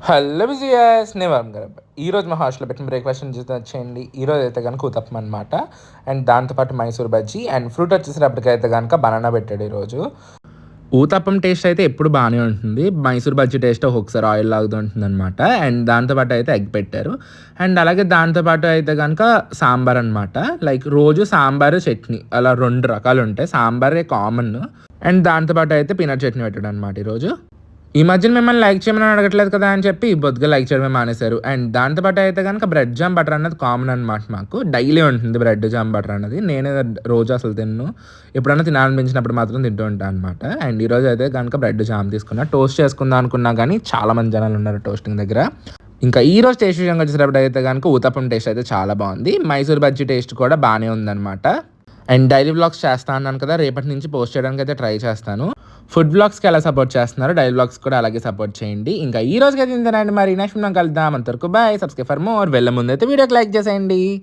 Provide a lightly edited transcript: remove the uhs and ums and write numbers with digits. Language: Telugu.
హలో విజయస్ నేను వరం గారు. ఈరోజు మా హాస్టల్లో పెట్టిన బ్రేక్ఫాస్ట్ వచ్చేయండి. ఈరోజు అయితే కనుక ఉతప్పం అనమాట. అండ్ దాంతోపాటు మైసూర్ బజ్జీ అండ్ ఫ్రూట్ వచ్చేసేటప్పటికైతే కనుక బనానా పెట్టాడు ఈరోజు. ఊతప్పం టేస్ట్ అయితే ఎప్పుడు బాగానే ఉంటుంది. మైసూర్ బజ్జీ టేస్ట్ ఒక్కొక్కసారి ఆయిల్ లాగుతూ ఉంటుంది అనమాట. అండ్ దాంతోపాటు అయితే ఎగ్ పెట్టారు. అండ్ అలాగే దాంతోపాటు అయితే కనుక సాంబార్ అనమాట. లైక్ రోజు సాంబారు చట్నీ అలా 2 రకాలు ఉంటాయి. సాంబారే కామన్. అండ్ దాంతోపాటు అయితే పీనట్ చట్నీ పెట్టాడు అనమాట ఈరోజు. ఈ మధ్యన మిమ్మల్ని లైక్ చేయమని అడగట్లేదు కదా అని చెప్పి బొద్దుగా లైక్ చేయడమే మానేశారు. అండ్ దాంతోపాటు అయితే కనుక బ్రెడ్ జామ్ బటర్ అన్నది కామన్ అనమాట. మాకు డైలీ ఉంటుంది బ్రెడ్ జామ్ బటర్ అన్నది. నేనే రోజు అసలు తిన్ను, ఎప్పుడైనా తినాలనిపించినప్పుడు మాత్రం తింటూ ఉంటాను అనమాట. అండ్ ఈరోజు అయితే కనుక బ్రెడ్ జామ్ తీసుకున్నా. టోస్ట్ చేసుకుందాం అనుకున్నా కానీ చాలా మంది జనాలు ఉన్నారు టోస్టింగ్ దగ్గర. ఇంకా ఈ రోజు టేస్ట్ విషయంగా వచ్చేటప్పుడు అయితే కనుక ఊతప్పం టేస్ట్ అయితే చాలా బాగుంది. మైసూర్ బజ్జీ టేస్ట్ కూడా బాగానే ఉందన్నమాట. అండ్ డైలీ వ్లాగ్స్ చేస్తా అన్నాను కదా, రేపటి నుంచి పోస్ట్ చేయడానికి అయితే ట్రై చేస్తాను. ఫుడ్ బ్లాగ్స్కి ఎలా సపోర్ట్ చేస్తున్నారు, డైలీ బ్లాగ్స్ కూడా అలాగే సపోర్ట్ చేయండి. ఇంకా ఈ రోజుకి అయితే ఇంతేనండి. మరి నెక్స్ట్ మనం కలుద్దాం. అంతవరకు బాయ్. Subscribe for more. వెళ్ళే ముందు అయితే వీడియోకి లైక్ చేసేయండి.